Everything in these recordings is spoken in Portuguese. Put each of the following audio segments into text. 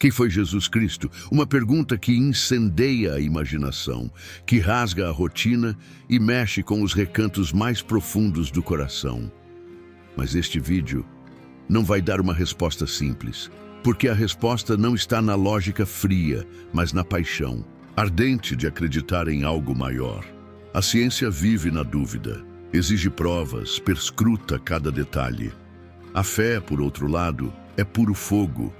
Quem foi Jesus Cristo? Uma pergunta que incendeia a imaginação, que rasga a rotina e mexe com os recantos mais profundos do coração. Mas este vídeo não vai dar uma resposta simples, porque a resposta não está na lógica fria, mas na paixão, ardente de acreditar em algo maior. A ciência vive na dúvida, exige provas, perscruta cada detalhe. A fé, por outro lado, é puro fogo.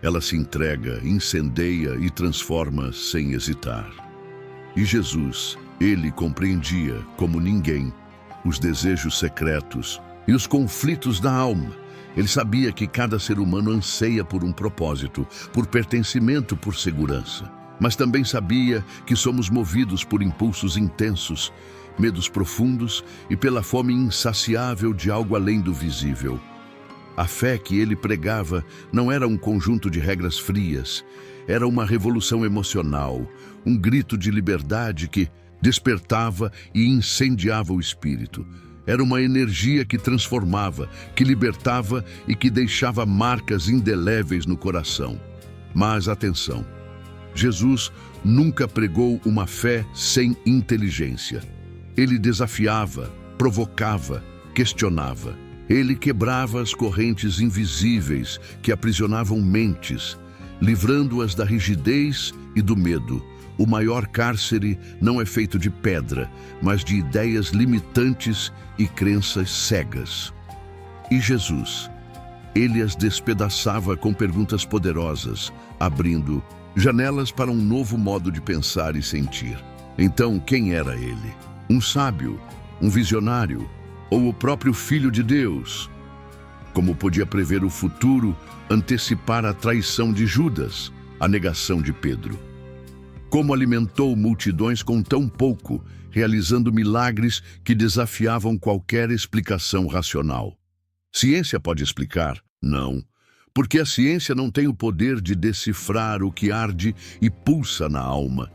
Ela se entrega, incendeia e transforma sem hesitar. E Jesus, ele compreendia, como ninguém, os desejos secretos e os conflitos da alma. Ele sabia que cada ser humano anseia por um propósito, por pertencimento, por segurança. Mas também sabia que somos movidos por impulsos intensos, medos profundos e pela fome insaciável de algo além do visível. A fé que ele pregava não era um conjunto de regras frias, era uma revolução emocional, um grito de liberdade que despertava e incendiava o espírito. Era uma energia que transformava, que libertava e que deixava marcas indeléveis no coração. Mas atenção, Jesus nunca pregou uma fé sem inteligência. Ele desafiava, provocava, questionava. Ele quebrava as correntes invisíveis que aprisionavam mentes, livrando-as da rigidez e do medo. O maior cárcere não é feito de pedra, mas de ideias limitantes e crenças cegas. E Jesus, ele as despedaçava com perguntas poderosas, abrindo janelas para um novo modo de pensar e sentir. Então, quem era ele? Um sábio? Um visionário? Ou o próprio Filho de Deus? Como podia prever o futuro, antecipar a traição de Judas, a negação de Pedro? Como alimentou multidões com tão pouco, realizando milagres que desafiavam qualquer explicação racional? Ciência pode explicar? Não, porque a ciência não tem o poder de decifrar o que arde e pulsa na alma.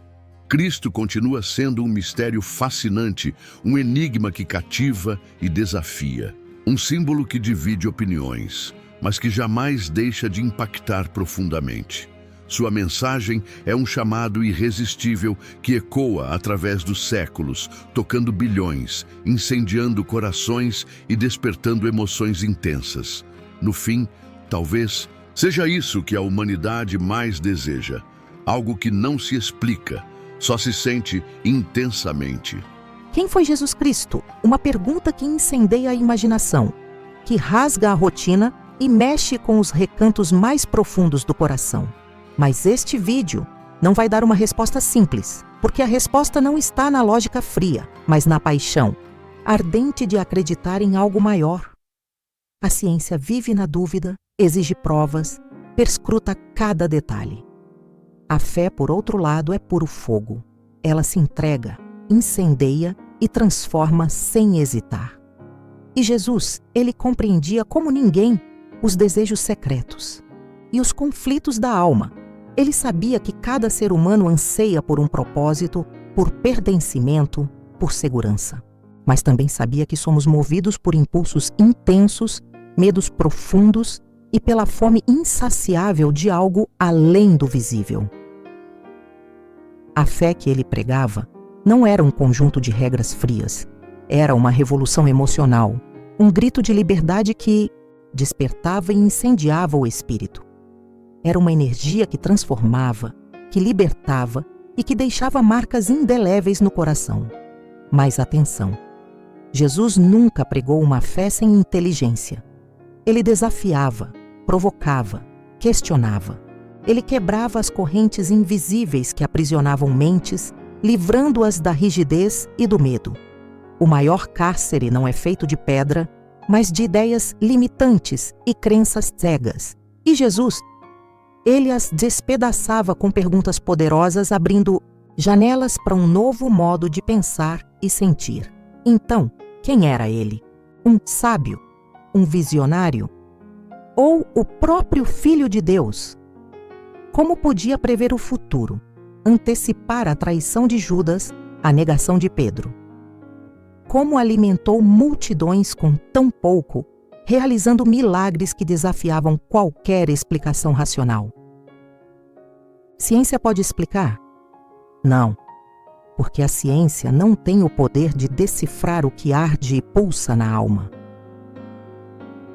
Cristo continua sendo um mistério fascinante, um enigma que cativa e desafia. Um símbolo que divide opiniões, mas que jamais deixa de impactar profundamente. Sua mensagem é um chamado irresistível que ecoa através dos séculos, tocando bilhões, incendiando corações e despertando emoções intensas. No fim, talvez, seja isso que a humanidade mais deseja. Algo que não se explica, só se sente intensamente. Quem foi Jesus Cristo? Uma pergunta que incendeia a imaginação, que rasga a rotina e mexe com os recantos mais profundos do coração. Mas este vídeo não vai dar uma resposta simples, porque a resposta não está na lógica fria, mas na paixão, ardente de acreditar em algo maior. A ciência vive na dúvida, exige provas, perscruta cada detalhe. A fé, por outro lado, é puro fogo. Ela se entrega, incendeia e transforma sem hesitar. E Jesus, ele compreendia como ninguém os desejos secretos e os conflitos da alma. Ele sabia que cada ser humano anseia por um propósito, por pertencimento, por segurança. Mas também sabia que somos movidos por impulsos intensos, medos profundos e pela fome insaciável de algo além do visível. A fé que ele pregava não era um conjunto de regras frias. Era uma revolução emocional, um grito de liberdade que despertava e incendiava o espírito. Era uma energia que transformava, que libertava e que deixava marcas indeléveis no coração. Mas atenção, Jesus nunca pregou uma fé sem inteligência. Ele desafiava, provocava, questionava. Ele quebrava as correntes invisíveis que aprisionavam mentes, livrando-as da rigidez e do medo. O maior cárcere não é feito de pedra, mas de ideias limitantes e crenças cegas. E Jesus, ele as despedaçava com perguntas poderosas, abrindo janelas para um novo modo de pensar e sentir. Então, quem era ele? Um sábio? Um visionário? Ou o próprio Filho de Deus? Como podia prever o futuro, antecipar a traição de Judas, a negação de Pedro? Como alimentou multidões com tão pouco, realizando milagres que desafiavam qualquer explicação racional? ciência pode explicar? Não, porque a ciência não tem o poder de decifrar o que arde e pulsa na alma.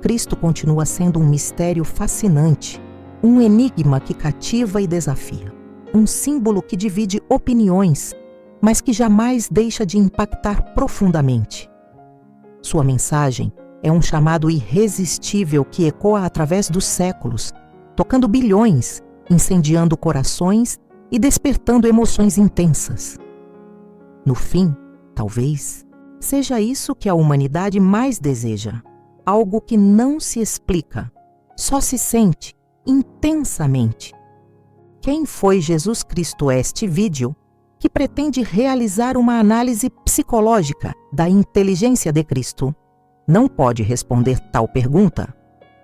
Cristo continua sendo um mistério fascinante, um enigma que cativa e desafia, um símbolo que divide opiniões, mas que jamais deixa de impactar profundamente. Sua mensagem é um chamado irresistível que ecoa através dos séculos, tocando bilhões, incendiando corações e despertando emoções intensas. No fim, talvez, seja isso que a humanidade mais deseja, algo que não se explica, só se sente intensamente. Quem foi Jesus Cristo? Este vídeo que pretende realizar uma análise psicológica da inteligência de Cristo não pode responder tal pergunta.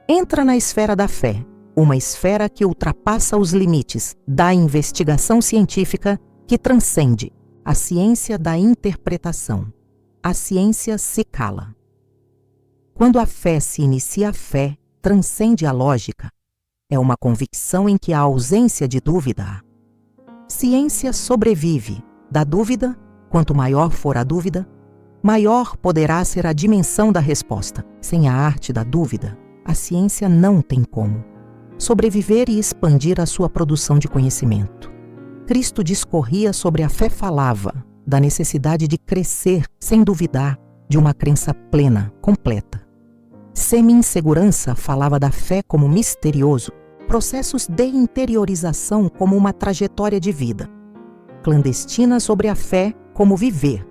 Entra na esfera da fé, uma esfera que ultrapassa os limites da investigação científica, que transcende a ciência da interpretação. A ciência se cala. Quando a fé se inicia, a fé transcende a lógica. É uma convicção em que há ausência de dúvida. Ciência sobrevive da dúvida. Quanto maior for a dúvida, maior poderá ser a dimensão da resposta. Sem a arte da dúvida, a ciência não tem como sobreviver e expandir a sua produção de conhecimento. Cristo discorria sobre a fé, falava da necessidade de crescer sem duvidar, de uma crença plena, completa. Semi-insegurança falava da fé como misterioso, processos de interiorização como uma trajetória de vida. Clandestina sobre a fé como viver,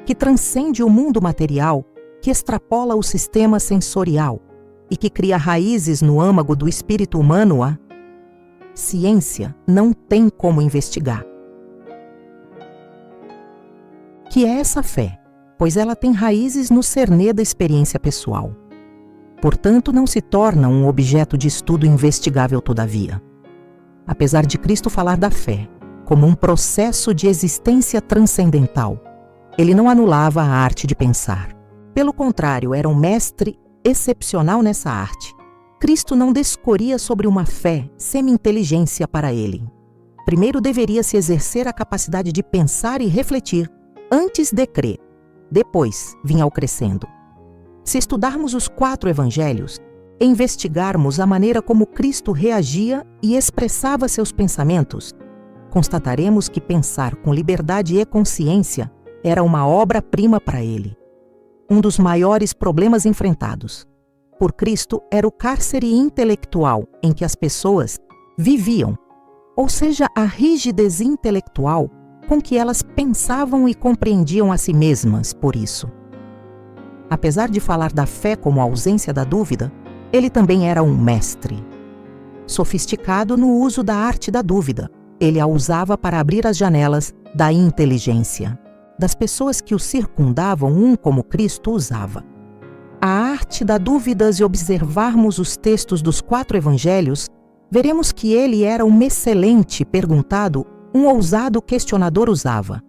que transcende o mundo material, que extrapola o sistema sensorial e que cria raízes no âmago do espírito humano. A ciência não tem como investigar. Que é essa fé? Pois ela tem raízes no cerne da experiência pessoal. Portanto, não se torna um objeto de estudo investigável todavia. Apesar de Cristo falar da fé como um processo de existência transcendental, ele não anulava a arte de pensar. Pelo contrário, era um mestre excepcional nessa arte. Cristo não discorria sobre uma fé semi-inteligência para ele. Primeiro deveria se exercer a capacidade de pensar e refletir antes de crer. Depois vinha o crescendo. Se estudarmos os 4 evangelhos e investigarmos a maneira como Cristo reagia e expressava seus pensamentos, constataremos que pensar com liberdade e consciência era uma obra-prima para ele. Um dos maiores problemas enfrentados por Cristo era o cárcere intelectual em que as pessoas viviam, ou seja, a rigidez intelectual com que elas pensavam e compreendiam a si mesmas por isso. Apesar de falar da fé como ausência da dúvida, ele também era um mestre. Sofisticado no uso da arte da dúvida, ele a usava para abrir as janelas da inteligência das pessoas que o circundavam, como Cristo usava. A arte da dúvida, e observarmos os textos dos 4 evangelhos, veremos que ele era um excelente perguntado, um ousado questionador usava.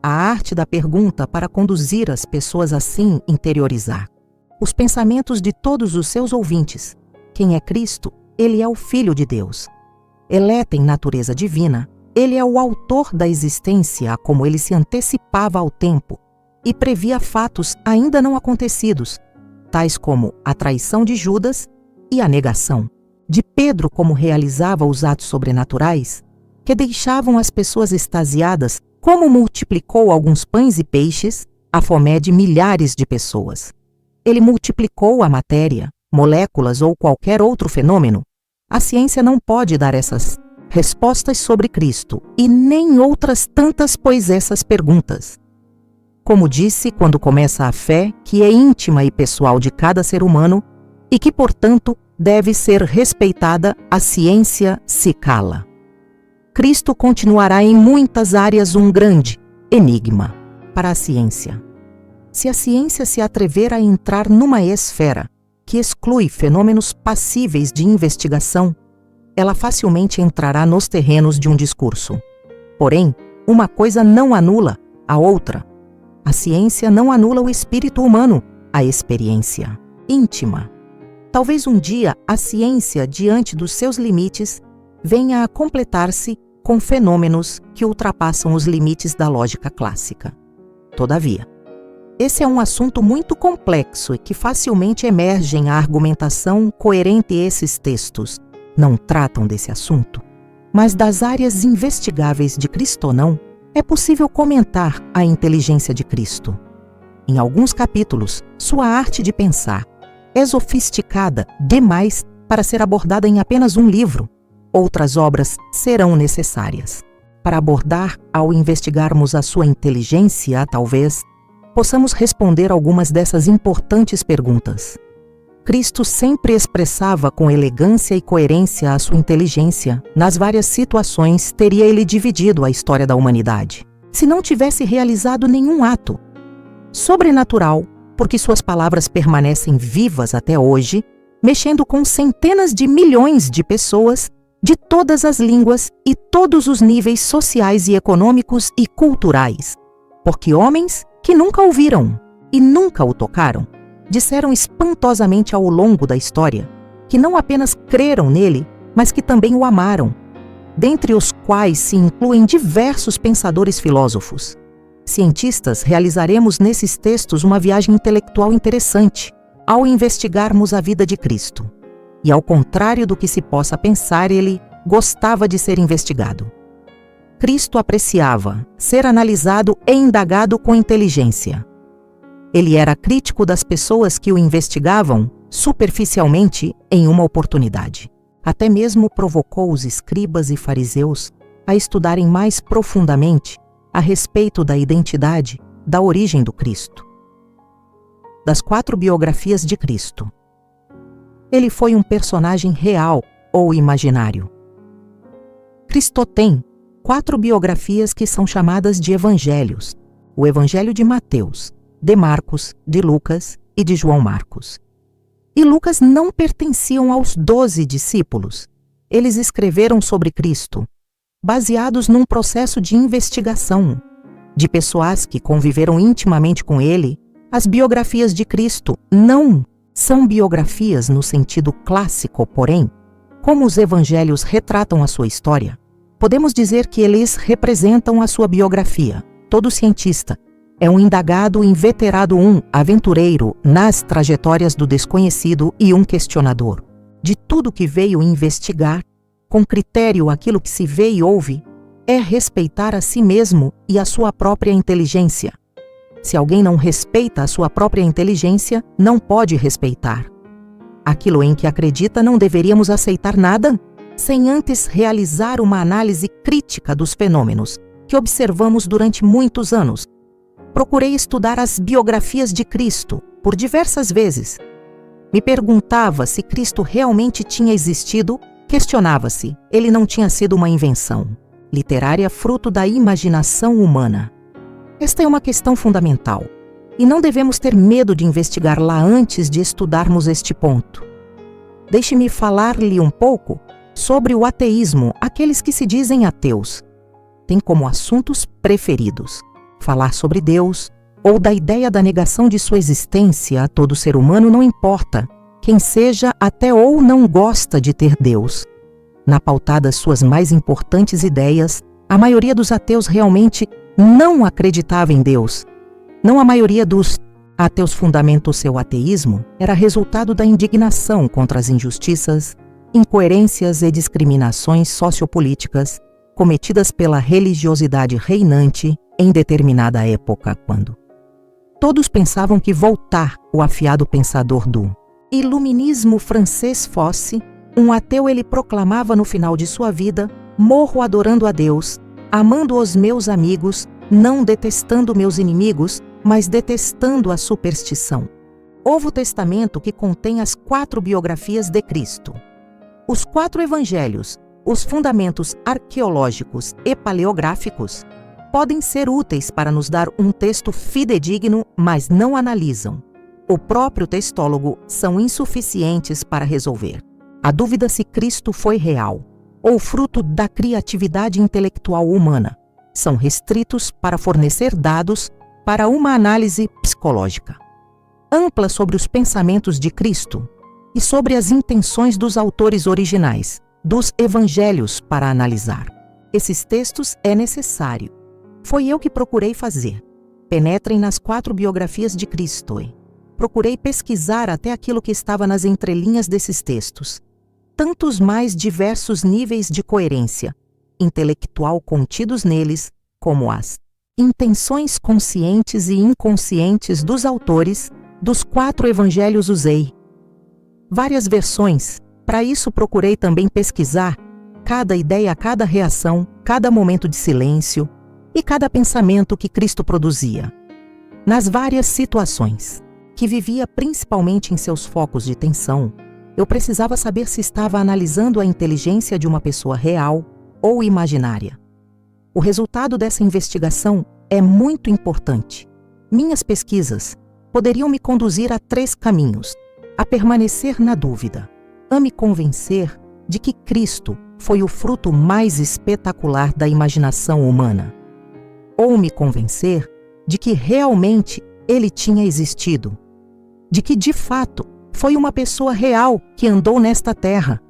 A arte da pergunta para conduzir as pessoas assim interiorizar os pensamentos de todos os seus ouvintes. Quem é Cristo? Ele é o Filho de Deus. Eleto em natureza divina, ele é o autor da existência, como ele se antecipava ao tempo e previa fatos ainda não acontecidos, tais como a traição de Judas e a negação de Pedro, como realizava os atos sobrenaturais que deixavam as pessoas extasiadas, como multiplicou alguns pães e peixes, a fome de milhares de pessoas. Ele multiplicou a matéria, moléculas ou qualquer outro fenômeno. A ciência não pode dar essas respostas sobre Cristo e nem outras tantas, pois essas perguntas. Como disse, quando começa a fé, que é íntima e pessoal de cada ser humano e que, portanto, deve ser respeitada, a ciência se cala. Cristo continuará em muitas áreas um grande enigma para a ciência. Se a ciência se atrever a entrar numa esfera que exclui fenômenos passíveis de investigação, ela facilmente entrará nos terrenos de um discurso. Porém, uma coisa não anula a outra. A ciência não anula o espírito humano, a experiência íntima. Talvez um dia a ciência, diante dos seus limites, venha a completar-se com fenômenos que ultrapassam os limites da lógica clássica. Todavia, esse é um assunto muito complexo e que facilmente emerge em a argumentação coerente. Esses textos não tratam desse assunto, mas das áreas investigáveis de Cristo ou não, é possível comentar a inteligência de Cristo. Em alguns capítulos, sua arte de pensar é sofisticada demais para ser abordada em apenas um livro. Outras obras serão necessárias. Para abordar, ao investigarmos a sua inteligência, talvez possamos responder algumas dessas importantes perguntas. Cristo sempre expressava com elegância e coerência a sua inteligência. Nas várias situações, teria ele dividido a história da humanidade, se não tivesse realizado nenhum ato sobrenatural, porque suas palavras permanecem vivas até hoje, mexendo com centenas de milhões de pessoas de todas as línguas e todos os níveis sociais e econômicos e culturais. Porque homens que nunca ouviram e nunca o tocaram, disseram espantosamente ao longo da história que não apenas creram nele, mas que também o amaram, dentre os quais se incluem diversos pensadores filósofos. Cientistas, realizaremos nesses textos uma viagem intelectual interessante ao investigarmos a vida de Cristo. E ao contrário do que se possa pensar, ele gostava de ser investigado. Cristo apreciava ser analisado e indagado com inteligência. Ele era crítico das pessoas que o investigavam superficialmente em uma oportunidade. Até mesmo provocou os escribas e fariseus a estudarem mais profundamente a respeito da identidade, da origem do Cristo. Das 4 biografias de Cristo, ele foi um personagem real ou imaginário. Cristo tem 4 biografias que são chamadas de evangelhos: o Evangelho de Mateus, de Marcos, de Lucas e de João Marcos. E Lucas não pertenciam aos 12 discípulos. Eles escreveram sobre Cristo, baseados num processo de investigação de pessoas que conviveram intimamente com ele. As biografias de Cristo não são biografias no sentido clássico, porém, como os evangelhos retratam a sua história, podemos dizer que eles representam a sua biografia. Todo cientista é um indagado inveterado, um aventureiro nas trajetórias do desconhecido e um questionador. De tudo que veio investigar, com critério aquilo que se vê e ouve, é respeitar a si mesmo e a sua própria inteligência. Se alguém não respeita a sua própria inteligência, não pode respeitar aquilo em que acredita. Não deveríamos aceitar nada sem antes realizar uma análise crítica dos fenômenos que observamos durante muitos anos. Procurei estudar as biografias de Cristo por diversas vezes. Me perguntava se Cristo realmente tinha existido. Questionava-se, ele não tinha sido uma invenção literária fruto da imaginação humana. Esta é uma questão fundamental, e não devemos ter medo de investigá-la antes de estudarmos este ponto. Deixe-me falar-lhe um pouco sobre o ateísmo. Aqueles que se dizem ateus têm como assuntos preferidos falar sobre Deus ou da ideia da negação de sua existência a todo ser humano, não importa quem seja, até ou não gosta de ter Deus. Na pauta das suas mais importantes ideias, a maioria dos ateus realmente não acreditava em Deus. Não a maioria dos ateus fundamentou seu ateísmo era resultado da indignação contra as injustiças, incoerências e discriminações sociopolíticas cometidas pela religiosidade reinante em determinada época, quando todos pensavam que Voltaire, o afiado pensador do iluminismo francês, fosse um ateu. Ele proclamava no final de sua vida: morro adorando a Deus, amando os meus amigos, não detestando meus inimigos, mas detestando a superstição. O Novo Testamento, que contém as 4 biografias de Cristo, os 4 evangelhos, os fundamentos arqueológicos e paleográficos, podem ser úteis para nos dar um texto fidedigno, mas não analisam. O próprio textólogo são insuficientes para resolver a dúvida se Cristo foi real ou fruto da criatividade intelectual humana. São restritos para fornecer dados para uma análise psicológica ampla sobre os pensamentos de Cristo e sobre as intenções dos autores originais dos evangelhos para analisar esses textos é necessário. Foi eu que procurei fazer. Penetrem nas 4 biografias de Cristo. Procurei pesquisar até aquilo que estava nas entrelinhas desses textos. Tantos mais diversos níveis de coerência intelectual contidos neles, como as intenções conscientes e inconscientes dos autores dos 4 evangelhos usei. Várias versões. Para isso procurei também pesquisar cada ideia, cada reação, cada momento de silêncio e cada pensamento que Cristo produzia. Nas várias situações, que vivia principalmente em seus focos de tensão, eu precisava saber se estava analisando a inteligência de uma pessoa real ou imaginária. O resultado dessa investigação é muito importante. Minhas pesquisas poderiam me conduzir a 3 caminhos: a permanecer na dúvida, a me convencer de que Cristo foi o fruto mais espetacular da imaginação humana, ou me convencer de que realmente ele tinha existido, de que de fato foi uma pessoa real que andou nesta terra.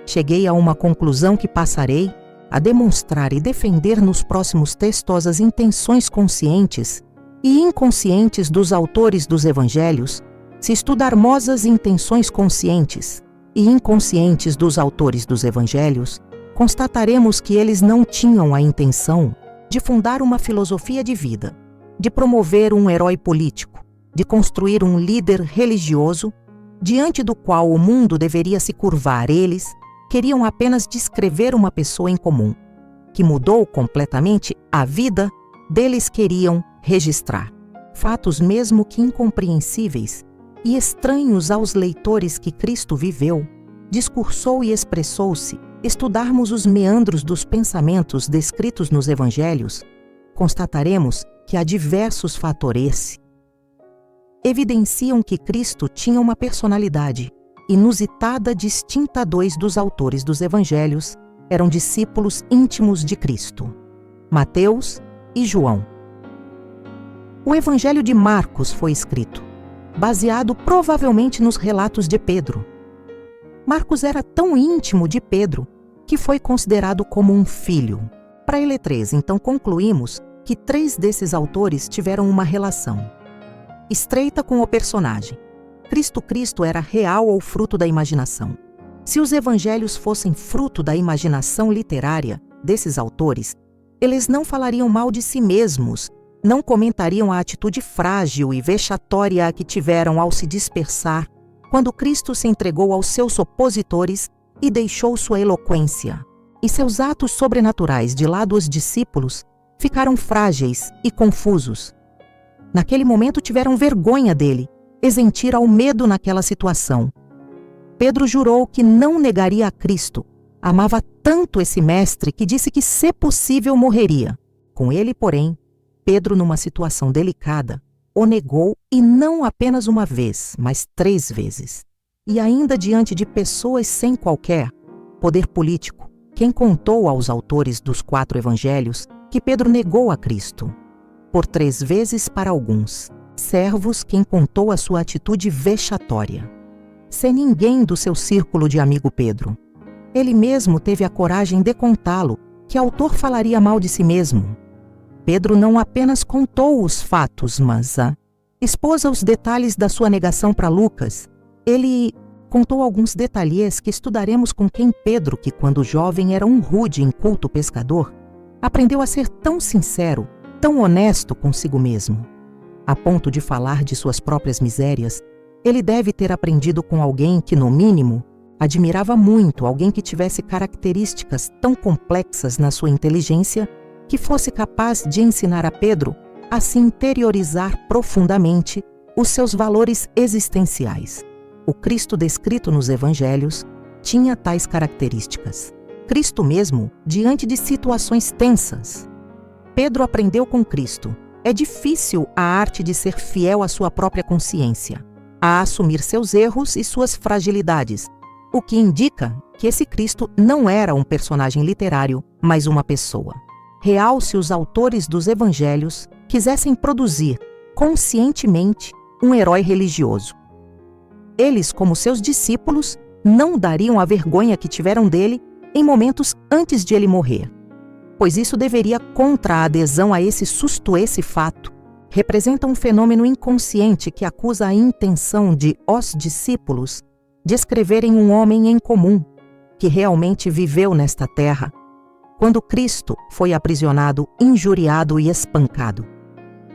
Cheguei a uma conclusão que passarei a demonstrar e defender nos próximos textos as intenções conscientes e inconscientes dos autores dos evangelhos. Se estudarmos as intenções conscientes e inconscientes dos autores dos evangelhos, constataremos que eles não tinham a intenção de fundar uma filosofia de vida, de promover um herói político, de construir um líder religioso diante do qual o mundo deveria se curvar. Eles queriam apenas descrever uma pessoa em comum, que mudou completamente a vida deles. Queriam registrar fatos mesmo que incompreensíveis e estranhos aos leitores que Cristo viveu, discursou e expressou-se. Estudarmos os meandros dos pensamentos descritos nos evangelhos, constataremos que há diversos fatores evidenciam que Cristo tinha uma personalidade inusitada, distinta. 2 dos autores dos evangelhos eram discípulos íntimos de Cristo: Mateus e João. O evangelho de Marcos foi escrito baseado provavelmente nos relatos de Pedro. Marcos era tão íntimo de Pedro que foi considerado como um filho. Para ele 3, então concluímos que 3 desses autores tiveram uma relação estreita com o personagem. Cristo era real ou fruto da imaginação? Se os evangelhos fossem fruto da imaginação literária desses autores, eles não falariam mal de si mesmos, não comentariam a atitude frágil e vexatória que tiveram ao se dispersar quando Cristo se entregou aos seus opositores e deixou sua eloquência e seus atos sobrenaturais de lado. Os discípulos ficaram frágeis e confusos. Naquele momento tiveram vergonha dele e sentiram ao medo naquela situação. Pedro jurou que não negaria a Cristo. Amava tanto esse mestre que disse que, se possível, morreria. Com ele, porém, Pedro, numa situação delicada, o negou, e não apenas uma vez, mas 3 vezes. E ainda diante de pessoas sem qualquer poder político, quem contou aos autores dos 4 evangelhos que Pedro negou a Cristo. Por 3 vezes para alguns servos, quem contou a sua atitude vexatória. Sem ninguém do seu círculo de amigo Pedro. Ele mesmo teve a coragem de contá-lo, que autor falaria mal de si mesmo. Pedro não apenas contou os fatos, mas expôs os detalhes da sua negação para Lucas. Ele contou alguns detalhes que estudaremos com quem Pedro, que quando jovem era um rude e inculto pescador, aprendeu a ser tão sincero, tão honesto consigo mesmo. A ponto de falar de suas próprias misérias, ele deve ter aprendido com alguém que, no mínimo, admirava muito, alguém que tivesse características tão complexas na sua inteligência que fosse capaz de ensinar a Pedro a se interiorizar profundamente os seus valores existenciais. O Cristo descrito nos evangelhos tinha tais características. Cristo mesmo, diante de situações tensas. Pedro aprendeu com Cristo. É difícil a arte de ser fiel à sua própria consciência, a assumir seus erros e suas fragilidades, o que indica que esse Cristo não era um personagem literário, mas uma pessoa real. Se os autores dos evangelhos quisessem produzir conscientemente um herói religioso, eles, como seus discípulos, não dariam a vergonha que tiveram dele em momentos antes de ele morrer. pois isso deveria contra a adesão a esse susto. Esse fato representa um fenômeno inconsciente que acusa a intenção de os discípulos de escreverem um homem em comum, que realmente viveu nesta terra, quando Cristo foi aprisionado, injuriado e espancado.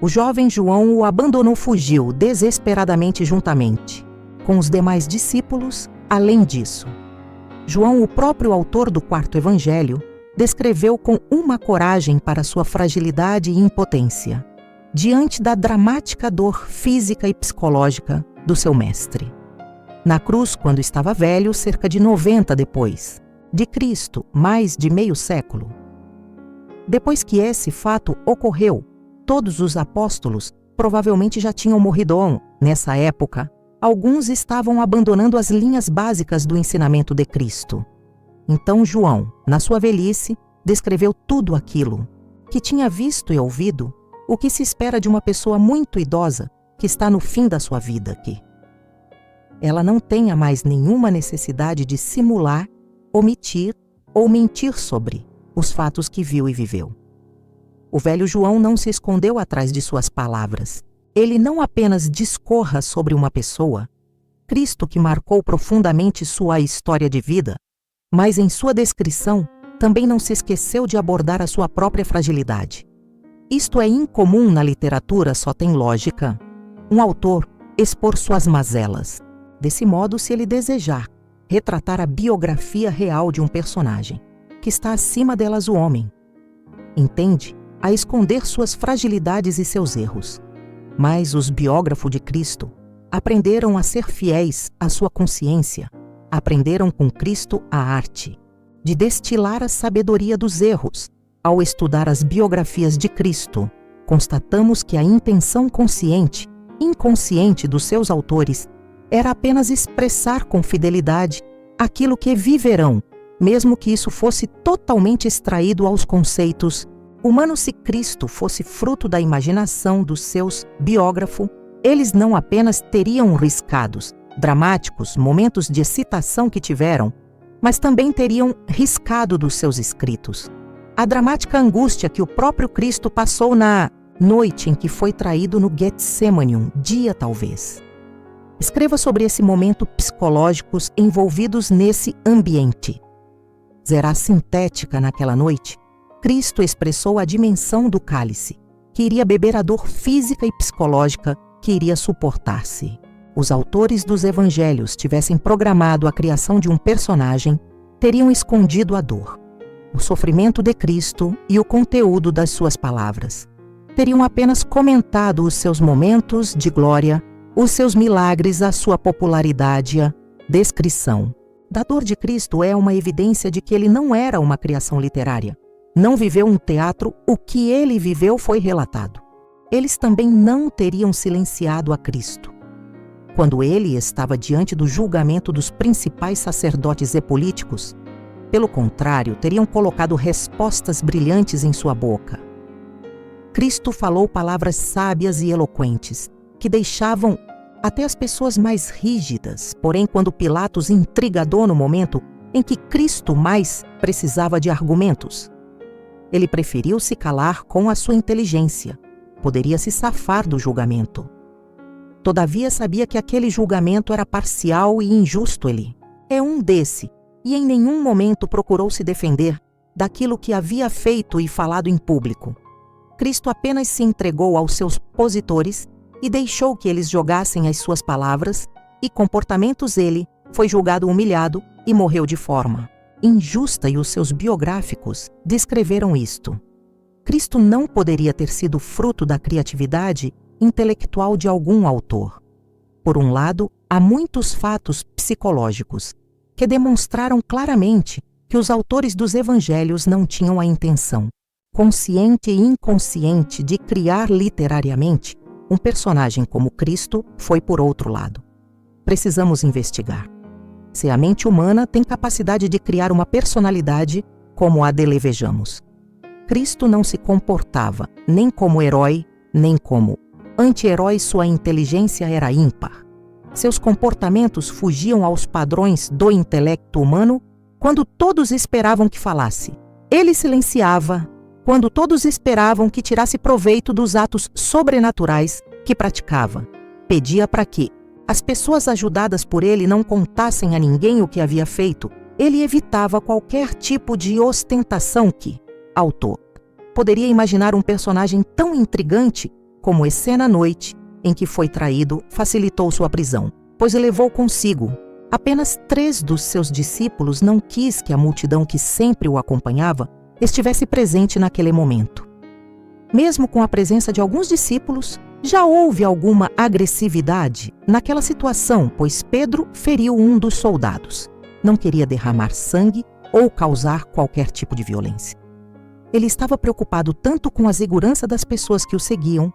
O jovem João o abandonou, fugiu desesperadamente juntamente com os demais discípulos. Além disso, João, o próprio autor do quarto evangelho, descreveu com uma coragem para sua fragilidade e impotência, diante da dramática dor física e psicológica do seu mestre. Na cruz, quando estava velho, cerca de 90 depois de Cristo, mais de meio século. Depois que esse fato ocorreu, todos os apóstolos provavelmente já tinham morrido. Nessa época, alguns estavam abandonando as linhas básicas do ensinamento de Cristo. Então João, na sua velhice, descreveu tudo aquilo que tinha visto e ouvido, o que se espera de uma pessoa muito idosa que está no fim da sua vida aqui. Ela não tenha mais nenhuma necessidade de simular, omitir ou mentir sobre os fatos que viu e viveu. O velho João não se escondeu atrás de suas palavras. Ele não apenas discorra sobre uma pessoa, Cristo, que marcou profundamente sua história de vida, mas em sua descrição também não se esqueceu de abordar a sua própria fragilidade. Isto é incomum na literatura, só tem lógica um autor expor suas mazelas. Desse modo, se ele desejar retratar a biografia real de um personagem, que está acima delas o homem, entende a esconder suas fragilidades e seus erros. Mas os biógrafos de Cristo aprenderam a ser fiéis à sua consciência, aprenderam com Cristo a arte de destilar a sabedoria dos erros. Ao estudar as biografias de Cristo, constatamos que a intenção consciente, inconsciente dos seus autores era apenas expressar com fidelidade aquilo que viverão, mesmo que isso fosse totalmente extraído aos conceitos humanos. Se Cristo fosse fruto da imaginação dos seus biógrafos, eles não apenas teriam riscados, dramáticos momentos de excitação que tiveram, mas também teriam riscado dos seus escritos a dramática angústia que o próprio Cristo passou na noite em que foi traído no Getsemane, dia talvez. Escreva sobre esse momento psicológicos envolvidos nesse ambiente. Será sintética naquela noite. Cristo expressou a dimensão do cálice, que iria beber a dor física e psicológica que iria suportar-se. Os autores dos evangelhos tivessem programado a criação de um personagem, teriam escondido a dor, o sofrimento de Cristo e o conteúdo das suas palavras. Teriam apenas comentado os seus momentos de glória, os seus milagres, a sua popularidade. A descrição da dor de Cristo é uma evidência de que ele não era uma criação literária. Não viveu um teatro, o que ele viveu foi relatado. Eles também não teriam silenciado a Cristo quando ele estava diante do julgamento dos principais sacerdotes e políticos. Pelo contrário, teriam colocado respostas brilhantes em sua boca. Cristo falou palavras sábias e eloquentes, que deixavam até as pessoas mais rígidas. Porém, quando Pilatos intrigadou no momento em que Cristo mais precisava de argumentos, ele preferiu se calar com a sua inteligência. Poderia se safar do julgamento. Todavia, sabia que aquele julgamento era parcial e injusto. Ele é um desse, e em nenhum momento procurou se defender daquilo que havia feito e falado em público. Cristo apenas se entregou aos seus opositores e deixou que eles jogassem as suas palavras e comportamentos. Ele foi julgado humilhado e morreu de forma injusta, e os seus biográficos descreveram isto. Cristo não poderia ter sido fruto da criatividade intelectual de algum autor. Por um lado, há muitos fatos psicológicos que demonstraram claramente que os autores dos evangelhos não tinham a intenção, consciente e inconsciente, de criar literariamente um personagem como Cristo. Foi por outro lado. Precisamos investigar se a mente humana tem capacidade de criar uma personalidade como a dele. Vejamos. Cristo não se comportava nem como herói, nem como anti-herói. Sua inteligência era ímpar. Seus comportamentos fugiam aos padrões do intelecto humano quando todos esperavam que falasse. Ele silenciava quando todos esperavam que tirasse proveito dos atos sobrenaturais que praticava. Pedia para que as pessoas ajudadas por ele não contassem a ninguém o que havia feito. Ele evitava qualquer tipo de ostentação que, autor, poderia imaginar um personagem tão intrigante como esse na noite em que foi traído facilitou sua prisão, pois levou consigo apenas 3 dos seus discípulos. Não quis que a multidão que sempre o acompanhava estivesse presente naquele momento. Mesmo com a presença de alguns discípulos, já houve alguma agressividade naquela situação, pois Pedro feriu um dos soldados. Não queria derramar sangue ou causar qualquer tipo de violência. Ele estava preocupado tanto com a segurança das pessoas que o seguiam,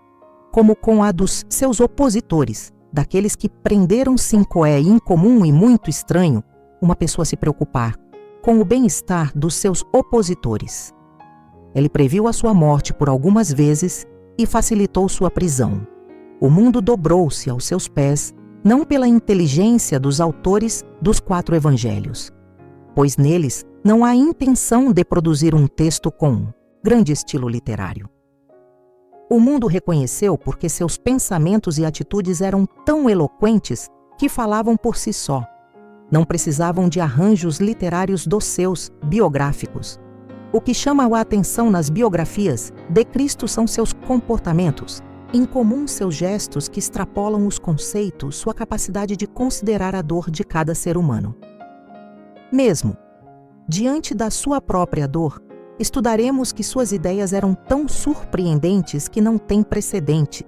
como com a dos seus opositores, daqueles que prenderam cinco. É incomum e muito estranho uma pessoa se preocupar com o bem-estar dos seus opositores. Ele previu a sua morte por algumas vezes e facilitou sua prisão. O mundo dobrou-se aos seus pés, não pela inteligência dos autores dos 4 evangelhos, pois neles não há intenção de produzir um texto com grande estilo literário. O mundo reconheceu porque seus pensamentos e atitudes eram tão eloquentes que falavam por si só. Não precisavam de arranjos literários dos seus biográficos. O que chama a atenção nas biografias de Cristo são seus comportamentos, incomum seus gestos que extrapolam os conceitos, sua capacidade de considerar a dor de cada ser humano. Mesmo diante da sua própria dor, estudaremos que suas ideias eram tão surpreendentes que não têm precedente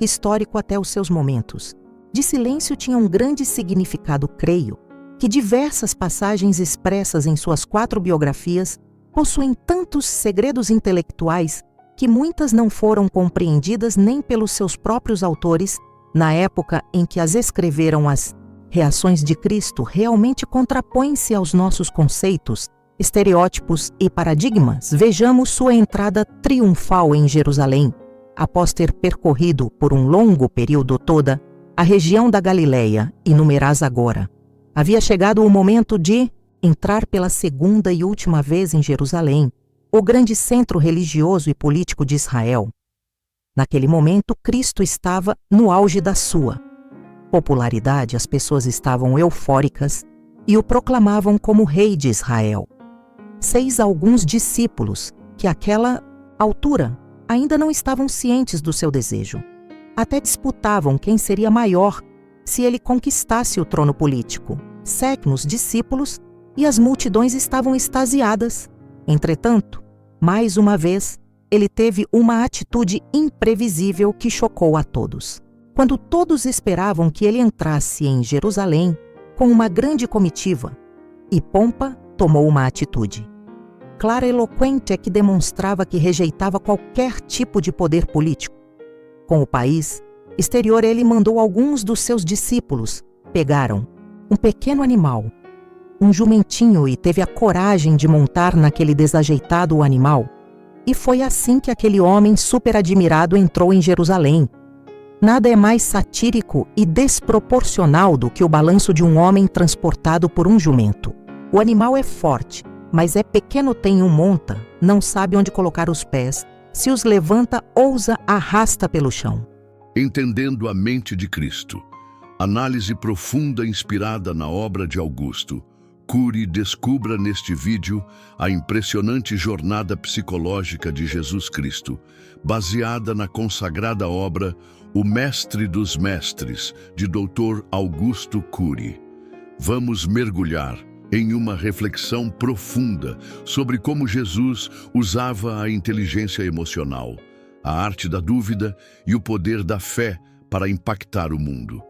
histórico até os seus momentos. De silêncio tinha um grande significado, creio, que diversas passagens expressas em suas 4 biografias possuem tantos segredos intelectuais que muitas não foram compreendidas nem pelos seus próprios autores na época em que as escreveram. As reações de Cristo realmente contrapõem-se aos nossos conceitos, estereótipos e paradigmas. Vejamos sua entrada triunfal em Jerusalém, após ter percorrido por um longo período toda a região da Galileia, e numerás agora. Havia chegado o momento de entrar pela segunda e última vez em Jerusalém, o grande centro religioso e político de Israel. Naquele momento, Cristo estava no auge da sua popularidade. As pessoas estavam eufóricas e o proclamavam como rei de Israel. 6 alguns discípulos, que àquela altura ainda não estavam cientes do seu desejo, até disputavam quem seria maior se ele conquistasse o trono político. Seguem os discípulos e as multidões estavam extasiadas. Entretanto, mais uma vez, ele teve uma atitude imprevisível que chocou a todos. Quando todos esperavam que ele entrasse em Jerusalém com uma grande comitiva, e pompa tomou uma atitude clara e eloquente é que demonstrava que rejeitava qualquer tipo de poder político. Com o país exterior, ele mandou alguns dos seus discípulos. Pegaram um pequeno animal, um jumentinho, e teve a coragem de montar naquele desajeitado animal. E foi assim que aquele homem super admirado entrou em Jerusalém. Nada é mais satírico e desproporcional do que o balanço de um homem transportado por um jumento. O animal é forte, mas é pequeno, tem um monta, não sabe onde colocar os pés, se os levanta, ousa, arrasta pelo chão. Entendendo a mente de Cristo. Análise profunda inspirada na obra de Augusto Cury. Descubra neste vídeo a impressionante jornada psicológica de Jesus Cristo, baseada na consagrada obra O Mestre dos Mestres, de Dr. Augusto Cury. Vamos mergulhar em uma reflexão profunda sobre como Jesus usava a inteligência emocional, a arte da dúvida e o poder da fé para impactar o mundo.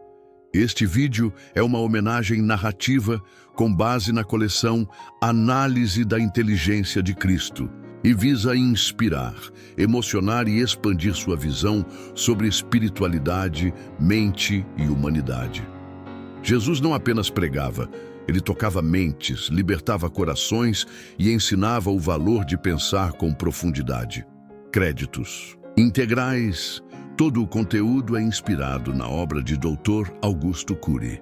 Este vídeo é uma homenagem narrativa com base na coleção Análise da Inteligência de Cristo e visa inspirar, emocionar e expandir sua visão sobre espiritualidade, mente e humanidade. Jesus não apenas pregava, ele tocava mentes, libertava corações e ensinava o valor de pensar com profundidade. Créditos integrais. Todo o conteúdo é inspirado na obra de Dr. Augusto Cury.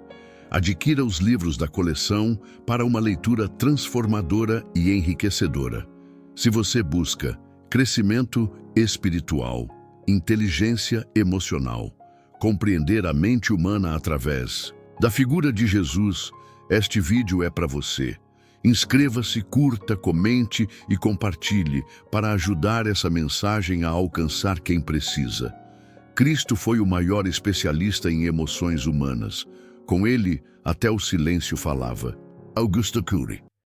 Adquira os livros da coleção para uma leitura transformadora e enriquecedora. Se você busca crescimento espiritual, inteligência emocional, compreender a mente humana através da figura de Jesus, este vídeo é para você. Inscreva-se, curta, comente e compartilhe para ajudar essa mensagem a alcançar quem precisa. Cristo foi o maior especialista em emoções humanas. Com ele, até o silêncio falava. Augusto Cury.